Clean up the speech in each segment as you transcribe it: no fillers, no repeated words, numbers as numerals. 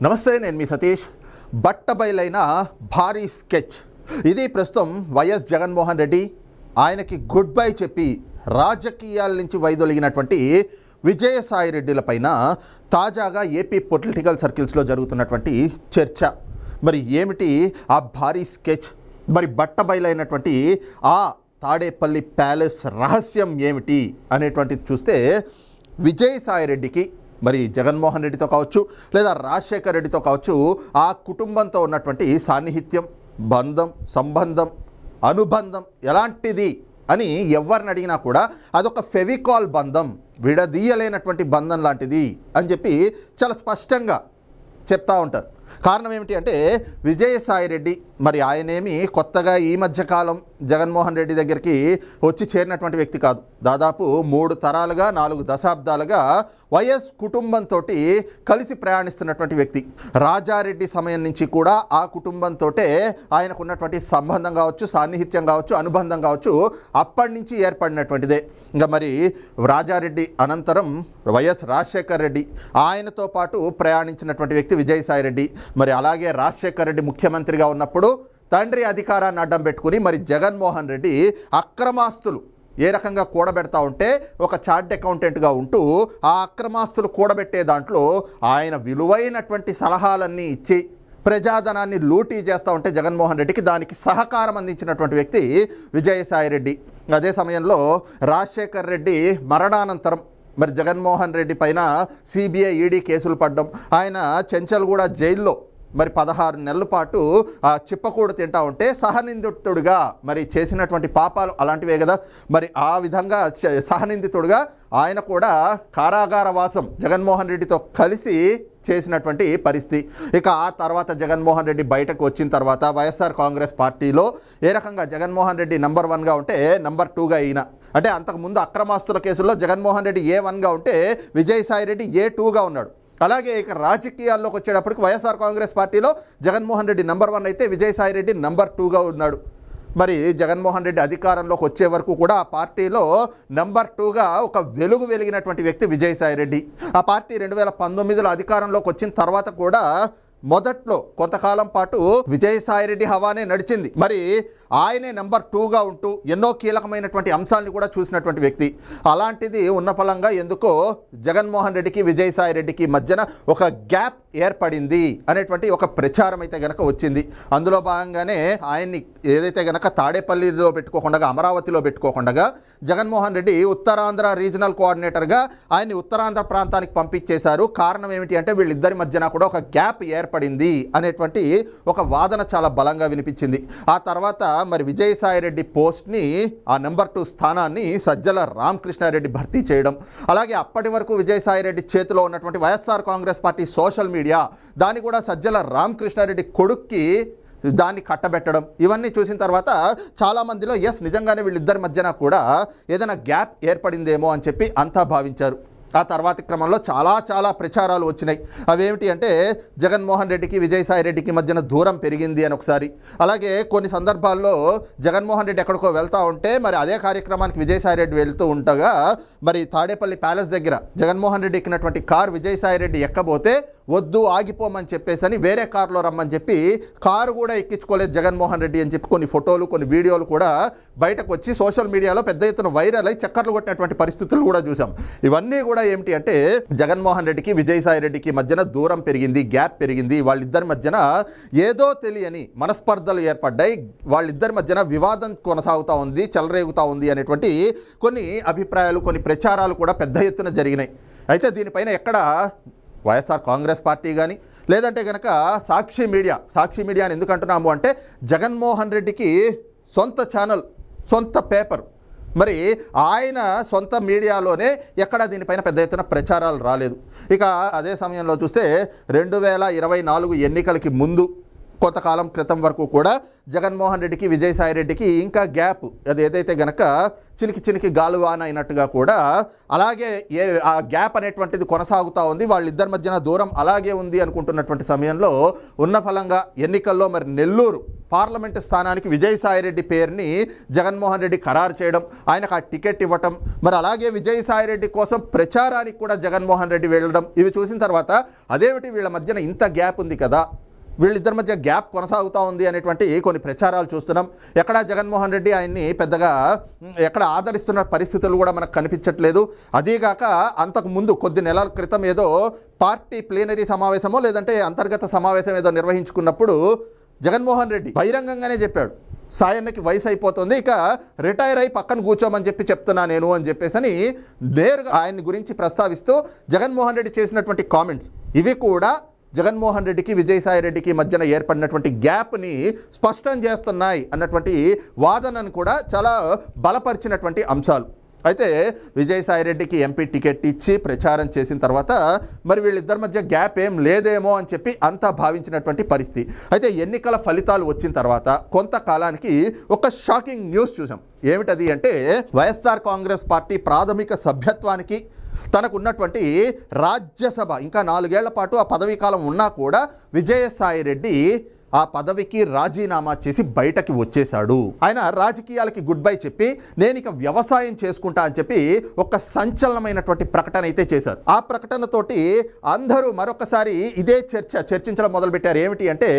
నమస్తే, నేను మీ సతీష్. బట్టబయలైన భారీ స్కెచ్ ఇది. ప్రస్తుతం వైఎస్ జగన్మోహన్ రెడ్డి ఆయనకి గుడ్ బై చెప్పి రాజకీయాల నుంచి వైదొలిగినటువంటి విజయసాయి రెడ్డిల పైన తాజాగా ఏపీ పొలిటికల్ సర్కిల్స్లో జరుగుతున్నటువంటి చర్చ. మరి ఏమిటి ఆ భారీ స్కెచ్? మరి బట్టబయలైనటువంటి ఆ తాడేపల్లి ప్యాలెస్ రహస్యం ఏమిటి అనేటువంటిది చూస్తే, విజయసాయి రెడ్డికి మరి జగన్మోహన్ రెడ్డితో కావచ్చు, లేదా రాజశేఖర్ రెడ్డితో కావచ్చు, ఆ కుటుంబంతో ఉన్నటువంటి సాన్నిహిత్యం, బంధం, సంబంధం, అనుబంధం ఎలాంటిది అని ఎవరిని అడిగినా కూడా అదొక ఫెవికాల్ బంధం, విడదీయలేనటువంటి బంధం లాంటిది అని చెప్పి చాలా స్పష్టంగా చెప్తా ఉంటారు. కారణం ఏమిటి అంటే, విజయసాయి రెడ్డి మరి ఆయనేమి కొత్తగా ఈ మధ్యకాలం జగన్మోహన్ రెడ్డి దగ్గరికి వచ్చి చేరినటువంటి వ్యక్తి కాదు. దాదాపు 3 తరాలుగా 4 దశాబ్దాలుగా వైఎస్ కుటుంబంతో కలిసి ప్రయాణిస్తున్నటువంటి వ్యక్తి. రాజారెడ్డి సమయం నుంచి కూడా ఆ కుటుంబంతో ఆయనకు ఉన్నటువంటి సంబంధం కావచ్చు, సాన్నిహిత్యం కావచ్చు, అనుబంధం కావచ్చు అప్పటి నుంచి ఏర్పడినటువంటిదే. ఇంకా మరి రాజారెడ్డి అనంతరం వైఎస్ రాజశేఖర్ రెడ్డి, ఆయనతో పాటు ప్రయాణించినటువంటి వ్యక్తి విజయసాయి రెడ్డి. మరి అలాగే రాజశేఖర్ రెడ్డి ముఖ్యమంత్రిగా ఉన్నప్పుడు తండ్రి అధికారాన్ని అడ్డం పెట్టుకుని మరి జగన్మోహన్ రెడ్డి అక్రమాస్తులు ఏ రకంగా కూడబెడతా ఉంటే ఒక చార్ట్ అకౌంటెంట్గా ఉంటూ ఆ అక్రమాస్తులు కూడబెట్టే దాంట్లో ఆయన విలువైనటువంటి సలహాలన్నీ ఇచ్చి ప్రజాధనాన్ని లూటీ చేస్తూ ఉంటే జగన్మోహన్ రెడ్డికి దానికి సహకారం అందించినటువంటి వ్యక్తి విజయసాయి రెడ్డి. అదే సమయంలో రాజశేఖర్ రెడ్డి మరణానంతరం మరి జగన్మోహన్ రెడ్డి పైన సిబిఐ ఈడీ కేసులు పడ్డం, ఆయన చెంచల్గూడ జైల్లో మరి 16 నెలల పాటు ఆ చిప్పకూడు తింటా ఉంటే సహనిందితుడుగా మరి చేసినటువంటి పాపాలు అలాంటివే కదా. మరి ఆ విధంగా సహనిందితుడుగా ఆయన కూడా కారాగార వాసం జగన్మోహన్ రెడ్డితో కలిసి చేసినటువంటి పరిస్థితి. ఇక ఆ తర్వాత జగన్మోహన్ రెడ్డి బయటకు వచ్చిన తర్వాత వైఎస్ఆర్ కాంగ్రెస్ పార్టీలో ఏ రకంగా జగన్మోహన్ రెడ్డి నంబర్ 1గా ఉంటే నంబర్ 2గా ఈయన, అంటే అంతకుముందు అక్రమాస్తుల కేసుల్లో జగన్మోహన్ రెడ్డి A1గా ఉంటే విజయసాయి రెడ్డి A2గా ఉన్నాడు. అలాగే ఇక రాజకీయాల్లోకి వచ్చేటప్పటికి వైఎస్ఆర్ కాంగ్రెస్ పార్టీలో జగన్మోహన్ రెడ్డి నంబర్ 1 అయితే విజయసాయి రెడ్డి నంబర్ 2గా ఉన్నాడు. మరి జగన్మోహన్ రెడ్డి అధికారంలోకి వచ్చే వరకు కూడా ఆ పార్టీలో నంబర్ 2గా ఒక వెలుగు వెలిగినటువంటి వ్యక్తి విజయసాయి రెడ్డి. ఆ పార్టీ 2019లో అధికారంలోకి వచ్చిన తర్వాత కూడా మొదట్లో కొంతకాలం పాటు విజయసాయి రెడ్డి హవానే నడిచింది. మరి ఆయనే నంబర్ 2గా ఉంటూ ఎన్నో కీలకమైనటువంటి అంశాలను కూడా చూసినటువంటి వ్యక్తి. అలాంటిది ఉన్న ఫలంగా ఎందుకో జగన్మోహన్ రెడ్డికి విజయసాయి రెడ్డికి మధ్యన ఒక గ్యాప్ ఏర్పడింది అనేటువంటి ఒక ప్రచారం అయితే గనక వచ్చింది. అందులో భాగంగానే ఆయన్ని ఏదైతే గనక తాడేపల్లిలో పెట్టుకోకుండా అమరావతిలో పెట్టుకోకుండా జగన్మోహన్ రెడ్డి ఉత్తరాంధ్ర రీజనల్ కోఆర్డినేటర్గా ఆయన్ని ఉత్తరాంధ్ర ప్రాంతానికి పంపించేశారు. కారణం ఏమిటి అంటే, వీళ్ళిద్దరి మధ్యన కూడా ఒక గ్యాప్ ఏర్పడింది అనేటువంటి ఒక వాదన చాలా బలంగా వినిపించింది. ఆ తర్వాత మరి విజయసాయి రెడ్డి పోస్ట్ని, ఆ నెంబర్ 2 స్థానాన్ని సజ్జల రామకృష్ణారెడ్డి భర్తీ చేయడం, అలాగే అప్పటి వరకు విజయసాయి రెడ్డి చేతిలో ఉన్నటువంటి YSR Congress party social media దాన్ని కూడా సజ్జల రామకృష్ణారెడ్డి కొడుక్కి దాన్ని కట్టబెట్టడం, ఇవన్నీ చూసిన తర్వాత చాలామందిలో నిజంగానే వీళ్ళిద్దరి మధ్యన కూడా ఏదైనా గ్యాప్ ఏర్పడిందేమో అని చెప్పి అంతా భావించారు. ఆ తర్వాతి క్రమంలో చాలా ప్రచారాలు వచ్చినాయి. అవేమిటి అంటే, జగన్మోహన్ రెడ్డికి విజయసాయి రెడ్డికి మధ్యన దూరం పెరిగింది అని ఒకసారి, అలాగే కొన్ని సందర్భాల్లో జగన్మోహన్ రెడ్డి ఎక్కడికో వెళ్తూ ఉంటే మరి అదే కార్యక్రమానికి విజయసాయి రెడ్డి వెళ్తూ ఉండగా మరి తాడేపల్లి ప్యాలెస్ దగ్గర జగన్మోహన్ రెడ్డి ఎక్కినటువంటి కారు విజయసాయి రెడ్డి ఎక్కబోతే వద్దు ఆగిపోమని చెప్పేసి వేరే కారులో రమ్మని చెప్పి కారు కూడా ఎక్కించుకోలేదు జగన్మోహన్ రెడ్డి అని చెప్పి కొన్ని ఫోటోలు, కొన్ని వీడియోలు కూడా బయటకు వచ్చి సోషల్ మీడియాలో పెద్ద ఎత్తున వైరల్ అయి చక్కర్లు కొట్టినటువంటి పరిస్థితులు కూడా చూసాం. ఇవన్నీ కూడా ఏమిటి అంటే, జగన్మోహన్ రెడ్డికి విజయసాయి రెడ్డికి మధ్యన దూరం పెరిగింది, గ్యాప్ పెరిగింది. వాళ్ళిద్దరి మధ్యన ఏదో తెలియని మనస్పర్ధలు ఏర్పడ్డాయి, వాళ్ళిద్దరి మధ్యన వివాదం కొనసాగుతూ ఉంది, చెలరేగుతూ ఉంది అనేటువంటి కొన్ని అభిప్రాయాలు, కొన్ని ప్రచారాలు కూడా పెద్ద ఎత్తున జరిగినాయి. అయితే దీనిపైన ఎక్కడ వైఎస్ఆర్ కాంగ్రెస్ పార్టీ కానీ, లేదంటే కనుక సాక్షి మీడియాని ఎందుకు అంటున్నాము అంటే, జగన్మోహన్ రెడ్డికి సొంత ఛానల్, సొంత పేపర్, మరి ఆయన సొంత మీడియాలోనే ఎక్కడ దీనిపైన పెద్ద ఎత్తున ప్రచారాలు రాలేదు. ఇక అదే సమయంలో చూస్తే 2024 ఎన్నికలకి ముందు కొంతకాలం క్రితం వరకు కూడా జగన్మోహన్ రెడ్డికి విజయసాయి రెడ్డికి ఇంకా గ్యాప్ అది ఏదైతే గనక చినికి గాలువాన అయినట్టుగా కూడా అలాగే ఆ గ్యాప్ అనేటువంటిది కొనసాగుతూ ఉంది. వాళ్ళిద్దరి మధ్యన దూరం అలాగే ఉంది అనుకుంటున్నటువంటి సమయంలో ఉన్న ఫలంగా ఎన్నికల్లో మరి నెల్లూరు పార్లమెంటు స్థానానికి విజయసాయి రెడ్డి పేరుని జగన్మోహన్ రెడ్డి ఖరారు చేయడం, ఆయనకు ఆ టికెట్ ఇవ్వటం, మరి అలాగే విజయసాయి రెడ్డి కోసం ప్రచారానికి కూడా జగన్మోహన్ రెడ్డి వెళ్ళడం, ఇవి చూసిన తర్వాత అదేమిటి వీళ్ళ మధ్యన ఇంత గ్యాప్ ఉంది కదా, వీళ్ళిద్దరి మధ్య గ్యాప్ కొనసాగుతూ ఉంది అనేటువంటి కొన్ని ప్రచారాలు చూస్తున్నాం. ఎక్కడా జగన్మోహన్ రెడ్డి ఆయన్ని పెద్దగా ఎక్కడ ఆదరిస్తున్న పరిస్థితులు కూడా మనకు కనిపించట్లేదు. అదీగాక అంతకు ముందు కొద్ది నెలల క్రితం ఏదో పార్టీ ప్లీనరీ సమావేశమో లేదంటే అంతర్గత సమావేశం ఏదో నిర్వహించుకున్నప్పుడు జగన్మోహన్ రెడ్డి బహిరంగంగానే చెప్పాడు, సాయన్నకి వయసు అయిపోతుంది, ఇక రిటైర్ అయి పక్కన కూర్చోమని చెప్తున్నా నేను అని చెప్పేసి నేరుగా ఆయన గురించి ప్రస్తావిస్తూ జగన్మోహన్ రెడ్డి చేసినటువంటి కామెంట్స్ ఇవి కూడా జగన్మోహన్ రెడ్డికి విజయసాయి రెడ్డికి మధ్యన ఏర్పడినటువంటి గ్యాప్ని స్పష్టం చేస్తున్నాయి అన్నటువంటి వాదనను కూడా చాలా బలపరిచినటువంటి అంశాలు. అయితే విజయసాయి రెడ్డికి ఎంపీ టికెట్ ఇచ్చి ప్రచారం చేసిన తర్వాత మరి వీళ్ళిద్దరి మధ్య గ్యాప్ ఏం లేదేమో అని చెప్పి అంతా భావించినటువంటి పరిస్థితి. అయితే ఎన్నికల ఫలితాలు వచ్చిన తర్వాత కొంతకాలానికి ఒక షాకింగ్ న్యూస్ చూసాం. ఏమిటది అంటే వైఎస్ఆర్ కాంగ్రెస్ పార్టీ ప్రాథమిక సభ్యత్వానికి తనకున్నటువంటి రాజ్యసభ ఇంకా 4 ఏళ్ల పాటు ఆ పదవీ కాలం ఉన్నా కూడా విజయసాయి రెడ్డి ఆ పదవికి రాజీనామా చేసి బయటకి వచ్చేశాడు. ఆయన రాజకీయాలకి గుడ్ బై చెప్పి నేను ఇక వ్యవసాయం చేసుకుంటా అని చెప్పి ఒక సంచలనమైనటువంటి ప్రకటన అయితే చేశారు. ఆ ప్రకటనతోటి అందరూ మరొకసారి ఇదే చర్చించడం మొదలుపెట్టారు. ఏమిటి అంటే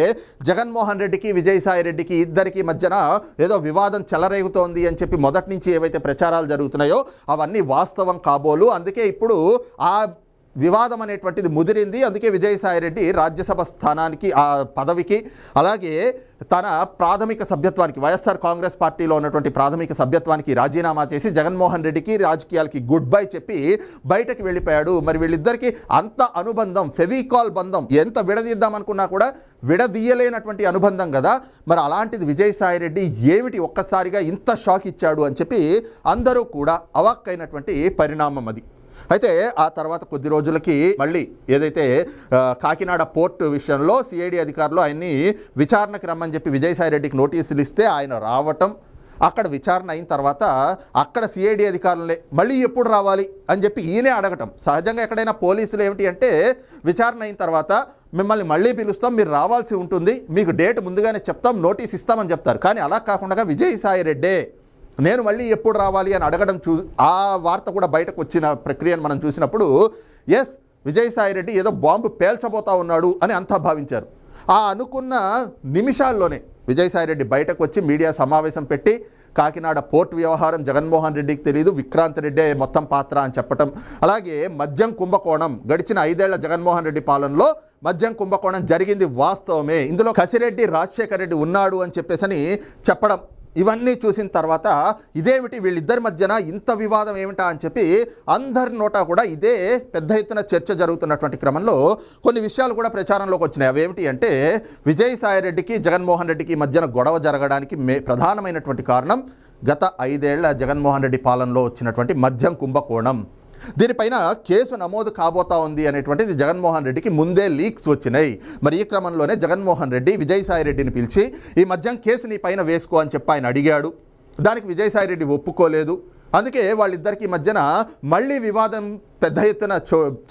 జగన్మోహన్ రెడ్డికి విజయసాయి రెడ్డికి ఇద్దరికి మధ్యన ఏదో వివాదం చెలరేగుతోంది అని చెప్పి మొదటి నుంచి ఏవైతే ప్రచారాలు జరుగుతున్నాయో అవన్నీ వాస్తవం కాబోలు. అందుకే ఇప్పుడు ఆ వివాదం అనేటువంటిది ముదిరింది. అందుకే విజయసాయి రెడ్డి రాజ్యసభ స్థానానికి ఆ పదవికి అలాగే తన ప్రాథమిక సభ్యత్వానికి వైఎస్ఆర్ కాంగ్రెస్ పార్టీలో ఉన్నటువంటి ప్రాథమిక సభ్యత్వానికి రాజీనామా చేసి జగన్మోహన్ రెడ్డికి రాజకీయాలకి గుడ్ బై చెప్పి బయటకు వెళ్ళిపోయాడు. మరి వీళ్ళిద్దరికీ అంత అనుబంధం, ఫెవికాల్ బంధం, ఎంత విడదీద్దామనుకున్నా కూడా విడదీయలేనటువంటి అనుబంధం కదా. మరి అలాంటిది విజయసాయి రెడ్డి ఏమిటి ఒక్కసారిగా ఇంత షాక్ ఇచ్చాడు అని చెప్పి అందరూ కూడా అవాక్కైనటువంటి పరిణామం అది. అయితే ఆ తర్వాత కొద్ది రోజులకి మళ్ళీ ఏదైతే కాకినాడ పోర్టు విషయంలో సిఐడి అధికారులు ఆయన్ని విచారణకి రమ్మని చెప్పి విజయసాయి రెడ్డికి నోటీసులు ఇస్తే ఆయన రావటం, అక్కడ విచారణ అయిన తర్వాత అక్కడ సిఐడి అధికారులే మళ్ళీ ఎప్పుడు రావాలి అని చెప్పి ఈయనే అడగటం. సహజంగా ఎక్కడైనా పోలీసులు ఏమిటి అంటే విచారణ అయిన తర్వాత మిమ్మల్ని మళ్ళీ పిలుస్తాం, మీరు రావాల్సి ఉంటుంది, మీకు డేట్ ముందుగానే చెప్తాం, నోటీస్ ఇస్తామని చెప్తారు. కానీ అలా కాకుండా విజయసాయి రెడ్డే నేను మళ్ళీ ఎప్పుడు రావాలి అని అడగడం ఆ వార్త కూడా బయటకు వచ్చిన ప్రక్రియను మనం చూసినప్పుడు ఎస్ విజయసాయి రెడ్డి ఏదో బాంబు పేల్చబోతా ఉన్నాడు అని అంతా భావించారు. ఆ అనుకున్న నిమిషాల్లోనే విజయసాయి రెడ్డి బయటకు వచ్చి మీడియా సమావేశం పెట్టి కాకినాడ పోర్టు వ్యవహారం జగన్మోహన్ రెడ్డికి తెలియదు, విక్రాంత్ రెడ్డే మొత్తం పాత్ర అని చెప్పటం, అలాగే మద్యం కుంభకోణం గడిచిన 5 ఏళ్ల జగన్మోహన్ రెడ్డి పాలనలో మద్యం కుంభకోణం జరిగింది వాస్తవమే, ఇందులో కసిరెడ్డి రాజశేఖర్ రెడ్డి ఉన్నాడు అని చెప్పేసి చెప్పడం, ఇవన్నీ చూసిన తర్వాత ఇదేమిటి వీళ్ళిద్దరి మధ్యన ఇంత వివాదం ఏమిటా అని చెప్పి అందరి నోటా కూడా ఇదే పెద్ద ఎత్తున చర్చ జరుగుతున్నటువంటి క్రమంలో కొన్ని విషయాలు కూడా ప్రచారంలోకి వచ్చినాయి. అవేమిటి అంటే విజయసాయి రెడ్డికి జగన్మోహన్ రెడ్డికి మధ్యన గొడవ జరగడానికి ప్రధానమైనటువంటి కారణం గత 5 ఏళ్ల జగన్మోహన్ రెడ్డి పాలనలో వచ్చినటువంటి మద్యం కుంభకోణం. దీనిపైన కేసు నమోదు కాబోతా ఉంది అనేటువంటిది జగన్మోహన్ రెడ్డికి ముందే లీక్స్ వచ్చినాయి. మరి ఈ క్రమంలోనే జగన్మోహన్ రెడ్డి విజయసాయి రెడ్డిని పిలిచి ఈ మద్యం కేసు నీ పైన వేసుకో అని చెప్పి ఆయన అడిగాడు. దానికి విజయసాయి రెడ్డి ఒప్పుకోలేదు. అందుకే వాళ్ళిద్దరికి మధ్యన మళ్ళీ వివాదం పెద్ద ఎత్తున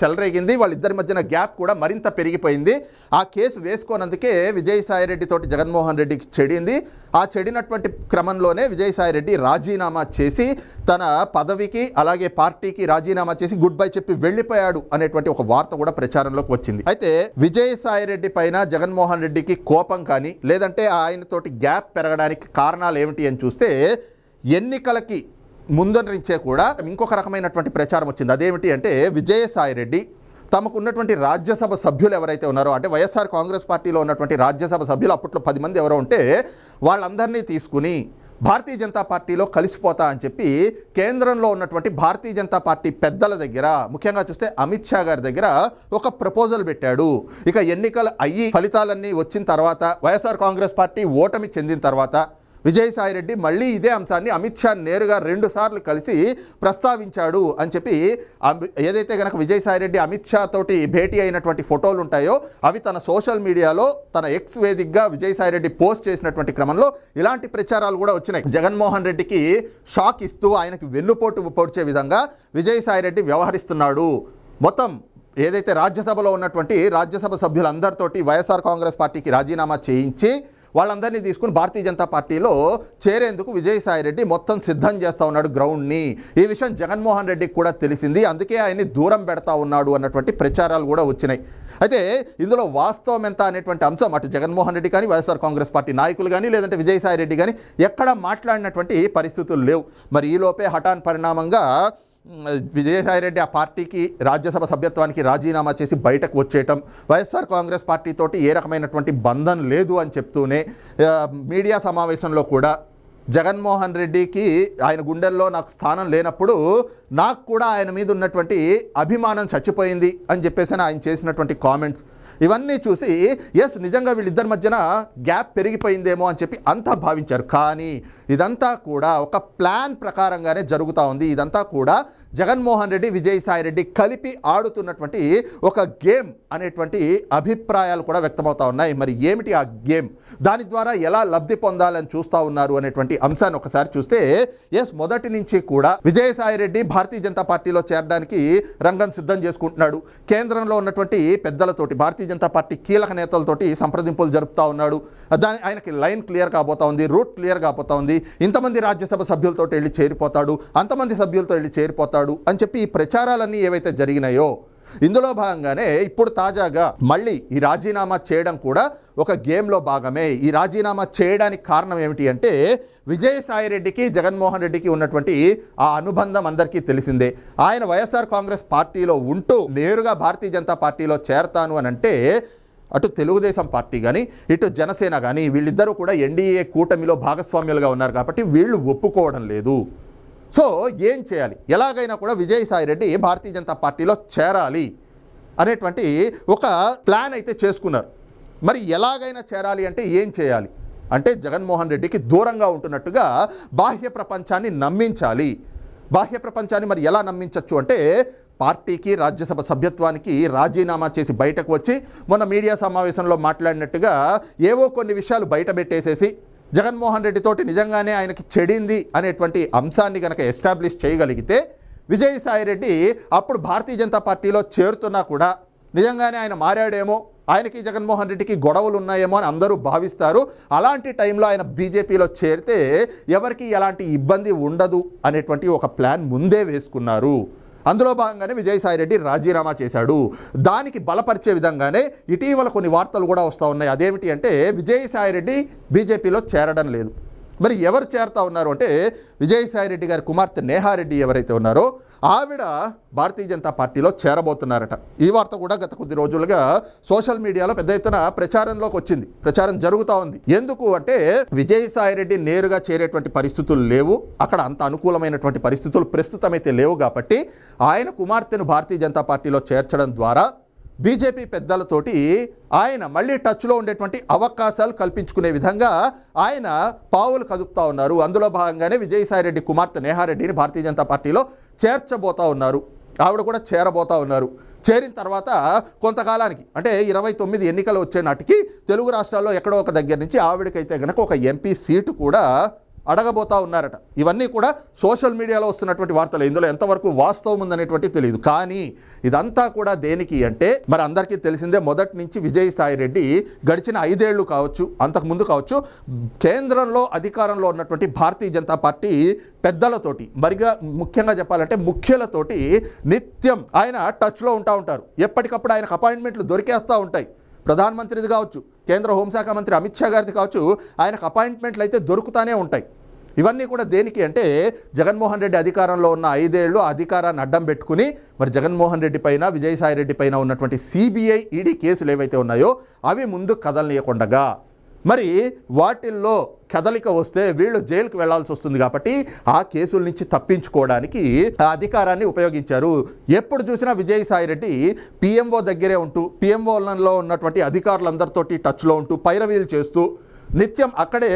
చెలరేగింది. వాళ్ళిద్దరి మధ్యన గ్యాప్ కూడా మరింత పెరిగిపోయింది. ఆ కేసు వేసుకోనందుకే విజయసాయి రెడ్డితోటి జగన్మోహన్ రెడ్డికి చెడింది. ఆ చెడినటువంటి క్రమంలోనే విజయసాయి రెడ్డి రాజీనామా చేసి తన పదవికి అలాగే పార్టీకి రాజీనామా చేసి గుడ్ బై చెప్పి వెళ్ళిపోయాడు అనేటువంటి ఒక వార్త కూడా ప్రచారంలోకి వచ్చింది. అయితే విజయసాయి రెడ్డి పైన జగన్మోహన్ రెడ్డికి కోపం కానీ లేదంటే ఆయనతోటి గ్యాప్ పెరగడానికి కారణాలు ఏమిటి అని చూస్తే ఎన్నికలకి ముందు నుంచే కూడా ఇంకొక రకమైనటువంటి ప్రచారం వచ్చింది. అదేమిటి అంటే విజయసాయి రెడ్డి తమకున్నటువంటి రాజ్యసభ సభ్యులు ఎవరైతే ఉన్నారో అంటే వైఎస్ఆర్ కాంగ్రెస్ పార్టీలో ఉన్నటువంటి రాజ్యసభ సభ్యులు అప్పట్లో 10 మంది ఎవరో ఉంటే వాళ్ళందరినీ తీసుకుని భారతీయ జనతా పార్టీలో కలిసిపోతా అని చెప్పి కేంద్రంలో ఉన్నటువంటి భారతీయ జనతా పార్టీ పెద్దల దగ్గర ముఖ్యంగా చూస్తే అమిత్ షా గారి దగ్గర ఒక ప్రపోజల్ పెట్టాడు. ఇక ఎన్నికలు అయ్యి ఫలితాలన్నీ వచ్చిన తర్వాత వైఎస్ఆర్ కాంగ్రెస్ పార్టీ ఓటమి చెందిన తర్వాత విజయసాయిరెడ్డి మళ్ళీ ఇదే అంశాన్ని అమిత్ షా నేరుగా 2 సార్లు కలిసి ప్రస్తావించాడు అని చెప్పి ఏదైతే కనుక విజయసాయిరెడ్డి అమిత్ షా తోటి భేటీ అయినటువంటి ఫోటోలు ఉంటాయో అవి తన సోషల్ మీడియాలో తన ఎక్స్ వేదికగా విజయసాయిరెడ్డి పోస్ట్ చేసినటువంటి క్రమంలో ఇలాంటి ప్రచారాలు కూడా వచ్చినాయి. జగన్మోహన్ రెడ్డికి షాక్ ఇస్తూ ఆయనకి వెన్నుపోటు పొడిచే విధంగా విజయసాయిరెడ్డి వ్యవహరిస్తున్నాడు. మొత్తం ఏదైతే రాజ్యసభలో ఉన్నటువంటి రాజ్యసభ సభ్యులందరితోటి వైఎస్ఆర్ కాంగ్రెస్ పార్టీకి రాజీనామా చేయించి వాళ్ళందరినీ తీసుకుని భారతీయ జనతా పార్టీలో చేరేందుకు విజయసాయిరెడ్డి మొత్తం సిద్ధం చేస్తూ ఉన్నాడు గ్రౌండ్ని. ఈ విషయం జగన్మోహన్ రెడ్డికి కూడా తెలిసింది, అందుకే ఆయన్ని దూరం పెడతా ఉన్నాడు అన్నటువంటి ప్రచారాలు కూడా వచ్చినాయి. అయితే ఇందులో వాస్తవం ఎంత అనేటువంటి అంశం అటు జగన్మోహన్ రెడ్డి కానీ వైఎస్ఆర్ కాంగ్రెస్ పార్టీ నాయకులు కానీ లేదంటే విజయసాయిరెడ్డి కానీ ఎక్కడ మాట్లాడినటువంటి పరిస్థితులు లేవు. మరి ఈలోపే హఠాన్ పరిణామంగా విజయసాయిరెడ్డి ఆ పార్టీకి రాజ్యసభ సభ్యత్వానికి రాజీనామా చేసి బయటకు వచ్చేయటం, వైఎస్ఆర్ కాంగ్రెస్ పార్టీతోటి ఏ రకమైనటువంటి బంధం లేదు అని చెప్తూనే మీడియా సమావేశంలో కూడా జగన్మోహన్ రెడ్డికి ఆయన గుండెల్లో నాకు స్థానం లేనప్పుడు నాకు కూడా ఆయన మీద ఉన్నటువంటి అభిమానం చచ్చిపోయింది అని చెప్పేసి ఆయన చేసినటువంటి కామెంట్స్ ఇవన్నీ చూసి ఎస్ నిజంగా వీళ్ళిద్దరి మధ్యన గ్యాప్ పెరిగిపోయిందేమో అని చెప్పి అంతా భావించారు. కానీ ఇదంతా కూడా ఒక ప్లాన్ ప్రకారంగానే జరుగుతూ ఉంది. ఇదంతా కూడా జగన్మోహన్ రెడ్డి విజయసాయిరెడ్డి కలిపి ఆడుతున్నటువంటి ఒక గేమ్ అనేటువంటి అభిప్రాయాలు కూడా వ్యక్తమవుతూ ఉన్నాయి. మరి ఏమిటి ఆ గేమ్, దాని ద్వారా ఎలా లబ్ధి పొందాలని చూస్తూ ఉన్నారు అనేటువంటి అంశాన్ని ఒకసారి చూస్తే ఎస్ మొదటి నుంచి కూడా విజయసాయిరెడ్డి భారతీయ జనతా పార్టీలో చేరడానికి రంగం సిద్ధం చేసుకుంటున్నాడు. కేంద్రంలో ఉన్నటువంటి పెద్దలతోటి భారతీయ జనతా పార్టీ కీలక నేతలతోటి సంప్రదింపులు జరుపుతూ ఉన్నాడు. ఆయనకి లైన్ క్లియర్ కాబోతా ఉంది, రూట్ క్లియర్ కాబోతా ఉంది. ఇంతమంది రాజ్యసభ సభ్యులతో వెళ్ళి చేరిపోతాడు, అంతమంది సభ్యులతో వెళ్ళి చేరిపోతాడు అని చెప్పి ఈ ప్రచారాలన్నీ ఏవైతే జరిగినాయో ఇందులో భాగంగానే ఇప్పుడు తాజాగా మళ్ళీ ఈ రాజీనామా చేయడం కూడా ఒక గేమ్లో భాగమే. ఈ రాజీనామా చేయడానికి కారణం ఏమిటి అంటే విజయసాయిరెడ్డికి జగన్మోహన్ రెడ్డికి ఉన్నటువంటి ఆ అనుబంధం అందరికీ తెలిసిందే. ఆయన వైఎస్ఆర్ కాంగ్రెస్ పార్టీలో ఉంటూ నేరుగా భారతీయ జనతా పార్టీలో చేరతాను అని అంటే అటు తెలుగుదేశం పార్టీ కానీ ఇటు జనసేన కానీ వీళ్ళిద్దరూ కూడా ఎన్డీఏ కూటమిలో భాగస్వామ్యులుగా ఉన్నారు కాబట్టి వీళ్ళు ఒప్పుకోవడం లేదు. సో ఏం చేయాలి, ఎలాగైనా కూడా విజయసాయిరెడ్డి భారతీయ జనతా పార్టీలో చేరాలి అనేటువంటి ఒక ప్లాన్ అయితే చేసుకున్నారు. మరి ఎలాగైనా చేరాలి అంటే ఏం చేయాలి అంటే జగన్మోహన్ రెడ్డికి దూరంగా ఉంటున్నట్టుగా బాహ్య ప్రపంచాన్ని నమ్మించాలి. బాహ్య ప్రపంచాన్ని మరి ఎలా నమ్మించవచ్చు అంటే పార్టీకి రాజ్యసభ సభ్యత్వానికి రాజీనామా చేసి బయటకు వచ్చి మొన్న మీడియా సమావేశంలో మాట్లాడినట్టుగా ఏవో కొన్ని విషయాలు బయట పెట్టేసేసి జగన్మోహన్ రెడ్డి తోటి నిజంగానే ఆయనకి చెడింది అనేటువంటి అంశాన్ని కనుక ఎస్టాబ్లిష్ చేయగలిగితే విజయసాయిరెడ్డి అప్పుడు భారతీయ జనతా పార్టీలో చేరుతున్నా కూడా నిజంగానే ఆయన మారాడేమో, ఆయనకి జగన్మోహన్ రెడ్డికి గొడవలు ఉన్నాయేమో అని అందరూ భావిస్తారు. అలాంటి టైంలో ఆయన బీజేపీలో చేరితే ఎవరికి ఎలాంటి ఇబ్బంది ఉండదు అనేటువంటి ఒక ప్లాన్ ముందే వేసుకున్నారు. అందులో భాగంగానే విజయసాయిరెడ్డి రాజీనామా చేశాడు. దానికి బలపరిచే విధంగానే ఇటీవల కొన్ని వార్తలు కూడా వస్తూ ఉన్నాయి. అదేమిటి అంటే విజయసాయిరెడ్డి బీజేపీలో చేరడం లేదు. మరి ఎవరు చేరుతా ఉన్నారు అంటే విజయసాయిరెడ్డి గారి కుమార్తె నేహారెడ్డి ఎవరైతే ఉన్నారో ఆవిడ భారతీయ జనతా పార్టీలో చేరబోతున్నారట. ఈ వార్త కూడా గత కొద్ది రోజులుగా సోషల్ మీడియాలో పెద్ద ఎత్తున ప్రచారంలోకి వచ్చింది, ప్రచారం జరుగుతూ ఉంది. ఎందుకు అంటే విజయసాయిరెడ్డి నేరుగా చేరేటువంటి పరిస్థితులు లేవు, అక్కడ అంత అనుకూలమైనటువంటి పరిస్థితులు ప్రస్తుతమైతే లేవు కాబట్టి ఆయన కుమార్తెను భారతీయ జనతా పార్టీలో చేర్చడం ద్వారా బీజేపీ పెద్దలతోటి ఆయన మళ్ళీ టచ్లో ఉండేటువంటి అవకాశాలు కల్పించుకునే విధంగా ఆయన పావులు కదుపుతూ ఉన్నారు. అందులో భాగంగానే విజయసాయిరెడ్డి కుమార్తె నేహారెడ్డిని భారతీయ జనతా పార్టీలో చేర్చబోతూ ఉన్నారు. ఆవిడ కూడా చేరబోతూ ఉన్నారు. చేరిన తర్వాత కొంతకాలానికి అంటే 29 ఎన్నికలు వచ్చే నాటికి తెలుగు రాష్ట్రాల్లో ఎక్కడో ఒక దగ్గర నుంచి ఆవిడకైతే కనుక ఒక ఎంపీ సీటు కూడా అడగబోతా ఉన్నారట. ఇవన్నీ కూడా సోషల్ మీడియాలో వస్తున్నటువంటి వార్తలు, ఇందులో ఎంతవరకు వాస్తవం ఉందనేటువంటి తెలియదు. కానీ ఇదంతా కూడా దేనికి అంటే మరి అందరికీ తెలిసిందే, మొదటి నుంచి విజయసాయిరెడ్డి గడిచిన 5 ఏళ్ళు కావచ్చు, అంతకుముందు కావచ్చు, కేంద్రంలో అధికారంలో ఉన్నటువంటి భారతీయ జనతా పార్టీ పెద్దలతోటి మరిగా ముఖ్యంగా చెప్పాలంటే ముఖ్యులతోటి నిత్యం ఆయన టచ్లో ఉంటారు. ఎప్పటికప్పుడు ఆయనకు అపాయింట్మెంట్లు దొరికేస్తూ ఉంటాయి. ప్రధానమంత్రిది కావచ్చు, కేంద్ర హోంశాఖ మంత్రి అమిత్ షా గారిది కావచ్చు, ఆయనకు అపాయింట్మెంట్లు అయితే దొరుకుతూనే ఉంటాయి. ఇవన్నీ కూడా దేనికి అంటే జగన్మోహన్ రెడ్డి అధికారంలో ఉన్న 5 ఏళ్ళు అధికారాన్ని అడ్డం పెట్టుకుని మరి జగన్మోహన్ రెడ్డి పైన విజయసాయిరెడ్డి పైన ఉన్నటువంటి సిబిఐ ఈడీ కేసులు ఏవైతే ఉన్నాయో అవి ముందు కదలనీయకుండగా మరి వాటిల్లో కదలిక వస్తే వీళ్ళు జైలుకు వెళ్లాల్సి వస్తుంది కాబట్టి ఆ కేసుల నుంచి తప్పించుకోవడానికి ఆ అధికారాన్ని ఉపయోగించారు. ఎప్పుడు చూసినా విజయసాయిరెడ్డి పిఎంఓ దగ్గరే ఉంటూ పిఎంఓలలో ఉన్నటువంటి అధికారులందరితోటి టచ్లో ఉంటూ పైరవీలు చేస్తూ నిత్యం అక్కడే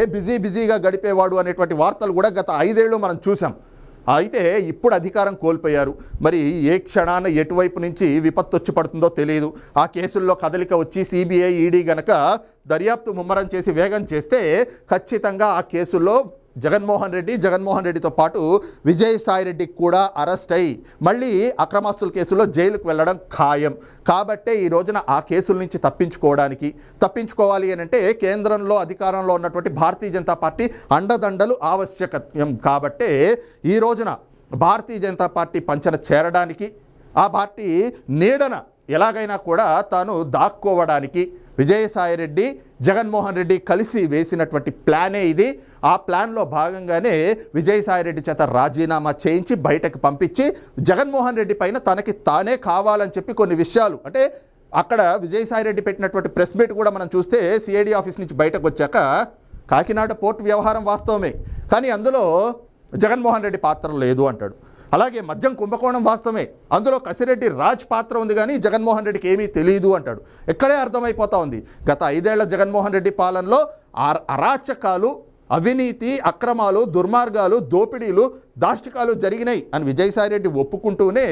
బిజీగా గడిపేవాడు అనేటువంటి వార్తలు కూడా గత 5 ఏళ్ళు మనం చూసాం. అయితే ఇప్పుడు అధికారం కోల్పోయారు. మరి ఏ క్షణాన ఎటువైపు నుంచి విపత్తు వచ్చి పడుతుందో తెలియదు. ఆ కేసుల్లో కదలిక వచ్చి సిబిఐ ఈడీ గనక దర్యాప్తు ముమ్మరం చేసి వేగం చేస్తే ఖచ్చితంగా ఆ కేసుల్లో జగన్మోహన్ రెడ్డితో పాటు విజయసాయిరెడ్డికి కూడా అరెస్ట్ అయ్యి మళ్ళీ అక్రమాస్తుల కేసులో జైలుకు వెళ్ళడం ఖాయం. కాబట్టే ఈ రోజున ఆ కేసుల నుంచి తప్పించుకోవాలి అని అంటే కేంద్రంలో అధికారంలో ఉన్నటువంటి భారతీయ జనతా పార్టీ అండదండలు ఆవశ్యకం. కాబట్టే ఈ రోజున భారతీయ జనతా పార్టీ పంచన చేరడానికి, ఆ పార్టీ నీడన ఎలాగైనా కూడా తాను దాక్కోవడానికి విజయసాయిరెడ్డి జగన్మోహన్ రెడ్డి కలిసి వేసినటువంటి ప్లానే ఇది. ఆ ప్లాన్లో భాగంగానే విజయసాయిరెడ్డి చేత రాజీనామా చేయించి బయటకు పంపించి జగన్మోహన్ రెడ్డి పైన తనకి తానే కావాలని చెప్పి కొన్ని విషయాలు, అంటే అక్కడ విజయసాయిరెడ్డి పెట్టినటువంటి ప్రెస్ మీట్ కూడా మనం చూస్తే సిఐడి ఆఫీస్ నుంచి బయటకు వచ్చాక కాకినాడ పోర్టు వ్యవహారం వాస్తవమే, కానీ అందులో జగన్మోహన్ రెడ్డి పాత్ర లేదు అంటాడు. అలాగే మద్యం కుంభకోణం వాస్తవమే, అందులో కసిరెడ్డి రాజ్ పాత్ర ఉంది కానీ జగన్మోహన్ రెడ్డికి ఏమీ తెలియదు అంటాడు. ఎక్కడే అర్థమైపోతా ఉంది గత 5 ఏళ్ల జగన్మోహన్ రెడ్డి పాలనలో అరాచకాలు, అవినీతి, అక్రమాలు, దుర్మార్గాలు, దోపిడీలు, దాష్టికాలు జరిగినాయి అని విజయసాయిరెడ్డి ఒప్పుకుంటూనే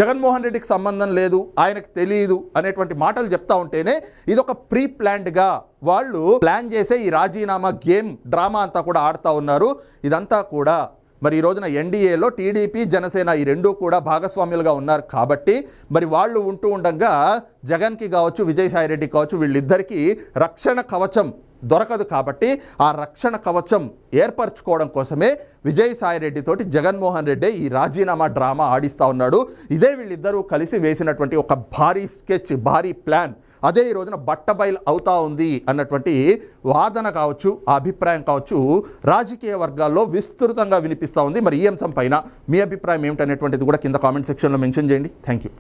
జగన్మోహన్ రెడ్డికి సంబంధం లేదు, ఆయనకు తెలియదు అనేటువంటి మాటలు చెప్తా ఉంటేనే ఇదొక ప్రీ ప్లాన్డ్గా వాళ్ళు ప్లాన్ చేసే ఈ రాజీనామా గేమ్ డ్రామా అంతా కూడా ఆడుతూ ఉన్నారు. ఇదంతా కూడా మరి ఈ రోజున ఎన్డీఏలో టీడీపీ జనసేన ఈ రెండూ కూడా భాగస్వామ్యులుగా ఉన్నారు. కాబట్టి మరి వాళ్ళు ఉంటూ ఉండగా జగన్కి కావచ్చు, విజయసాయిరెడ్డి కావచ్చు, వీళ్ళిద్దరికీ రక్షణ కవచం దొరకదు. కాబట్టి ఆ రక్షణ కవచం ఏర్పరచుకోవడం కోసమే విజయసాయిరెడ్డి తోటి జగన్మోహన్ రెడ్డి ఈ రాజీనామా డ్రామా ఆడిస్తూ ఉన్నాడు. ఇదే వీళ్ళిద్దరూ కలిసి వేసినటువంటి ఒక భారీ స్కెచ్, భారీ ప్లాన్. అదే ఈ రోజున బట్టబయలు అవుతా ఉంది అన్నటువంటి వాదన కావచ్చు, ఆ అభిప్రాయం కావచ్చు రాజకీయ వర్గాల్లో విస్తృతంగా వినిపిస్తూ ఉంది. మరి ఈ అంశం పైన మీ అభిప్రాయం ఏమిటనేటువంటిది కూడా కింద కామెంట్ సెక్షన్లో మెన్షన్ చేయండి. Thank you.